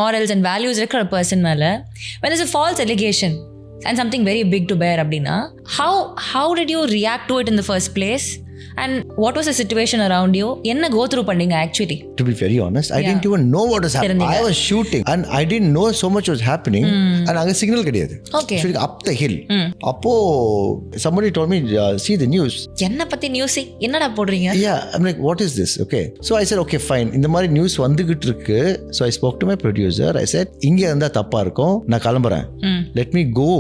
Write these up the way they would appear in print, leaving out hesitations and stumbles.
morals and values இருக்கிற a person மேல when there's a false allegation and something very big to bear அப்படின்னா how did you react to it in the first place and what was the situation around you? என்ன go through பண்ணீங்க actually? To be very honest, I didn't even know what was happening. I was shooting and I didn't know so much was happening. And அங்க signal கிடையாது. Okay. Shooting up the hill. அப்போ somebody told me see the news. என்ன பத்தி news என்னடா போடுறீங்க? Yeah, I'm like what is this? Okay. So I said okay fine. இந்த மாதிரி news வந்துகிட்டு இருக்கு. So I spoke to my producer. I said இங்க இருந்தா தப்பா இருக்கும். நான் கிளம்புறேன். Let me go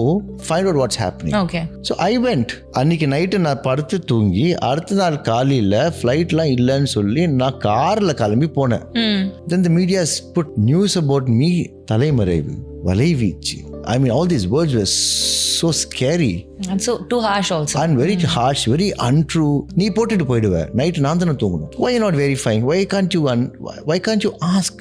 find out what's happening. Okay. So I went. அன்னைக்கு நைட்டு நான் படுத்து தூங்கி அடுத்த நாள் காலையில் ஃப்ளைட்லாம் இல்லைன்னு சொல்லி நான் காரில் கிளம்பி போனேன். Then the media put news about me. தலைமறைவு, வலைவீச்சு. I mean all these words were so scary. And so too harsh also. And very harsh, very untrue. நீ போட்டுட்டு போயிடுவ. நைட் நான் தானே தூங்கணும். Why you not verifying? Why can't you ask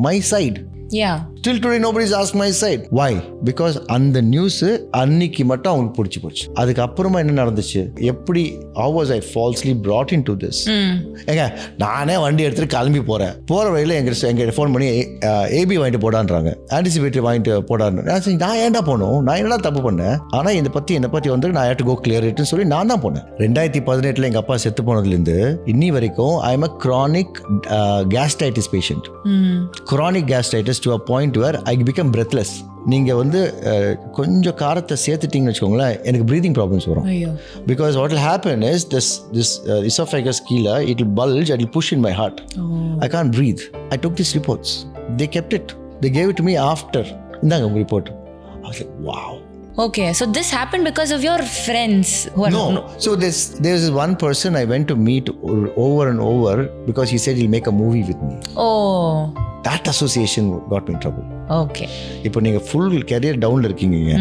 my side? Yeah. Till today nobody's asked my side. Why? Because அந்த news அன்னைக்கு மட்டும் அவங்களுக்கு பிடிச்சி போச்சு. அதுக்கப்புறமா என்ன நடந்துச்சு, எப்படி how was I falsely brought into this? ஏங்க நானே வண்டி எடுத்துட்டு கிளம்பி போறேன். போற வழியில எங்க ஃபோன் பண்ணி ஏபி வாங்கிட்டு போடான்றாங்க, ஆன்டிசிபேட்டரி வாங்கிட்டு போடான்னு. நான் ஏன்டா போனோம், நான் என்னடா தப்பு பண்ணேன், ஆனா என்னை பத்தி வந்து நான் ஹேட் டு கோ கிளியர் இட்னு சொல்லி நான் தான் போனேன். 2018 எங்க அப்பா செத்து போனதுலேருந்து இன்னி வரைக்கும் I am a chronic gastritis patient. Chronic gastritis to a point where I become breathless. நீங்க வந்து கொஞ்சம் காரத்தை சேர்த்துட்டீங்கன்னு வச்சுக்கோங்களேன், எனக்கு breathing problems வரும். Because what will happen is this esophagus கீழே it will bulge and it will push in my heart. I can't breathe. I took these reports. They kept it. They gave it to me after. இந்தாங்க உங்க report. I was like wow. Okay, so this happened because of your friends who are no. So there's this one person I went to meet over and over because he said he'll make a movie with me. Oh. That association got me in trouble. Okay. இப்போ நீங்கள் full carrier டவுனில் இருக்கீங்க.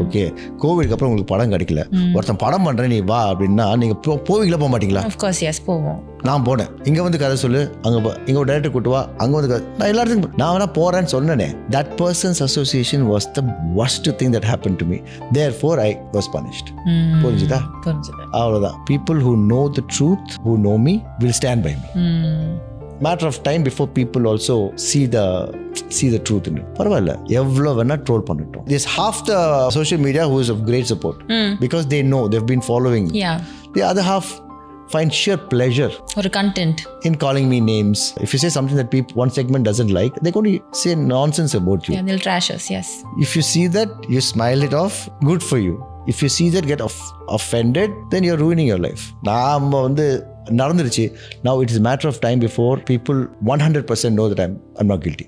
Okay, கோவிட்க்கு அப்புறம் உங்களுக்கு படம் கிடைக்கல, ஒருத்தன் படம் பண்ணுறேன் நீ வா அப்படின்னா நீங்கள் போவீங்களா போக மாட்டீங்களா? Of course, yes, போவோம். நான் போனேன். இங்கே வந்து கதை சொல்லு, இங்கே ஒரு டைரக்டர் கூட்டு வா, அங்கே வந்து கதை, நான் எல்லாத்துக்கும் நான் வேணா போகிறேன்னு சொன்னேனே. That person's association was the worst thing that happened to me. Therefore, I was punished. புரிஞ்சுதா? அவ்வளோதான். People who know the truth, who know me, will stand by me. Matter of time before people also see the truth in it. பரவாயில்ல, எவ்வளோ வேணா troll பண்ணட்டும். There's half the social media who is of great support because they know they've been following. Yeah. The other half find sheer pleasure or content in calling me names. If you say something that one segment doesn't like, they're going to say nonsense about you. Yeah, they'll trash us. Yes. If you see that, you smile it off, good for you. If you see that get offended, then you're ruining your life. நாம வந்து நடந்துருச்சு. Now it is a matter of time before people 100% know that I'm not guilty.